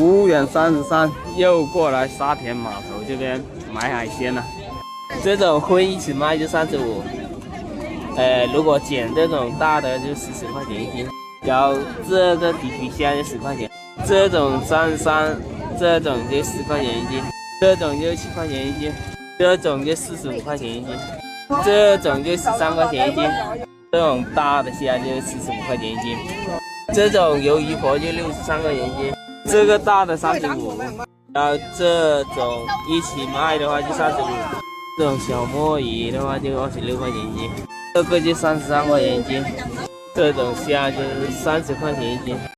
5元33，又过来沙田码头这边买海鲜了。这种荤一起卖就35，如果捡这种大的就40块钱一斤。然后这个皮皮虾就10块钱，这种33，这种就10块钱一斤，这种就7块钱一斤，这种就45块钱一斤，这种就13块钱一斤，这种大的虾就45块钱一斤，这种鱿鱼婆就63块钱一斤，这个大的35，然后这种一起卖的话就35，这种小墨鱼的话就26块钱一斤，这个就33块钱一斤。这种虾就是30块钱一斤。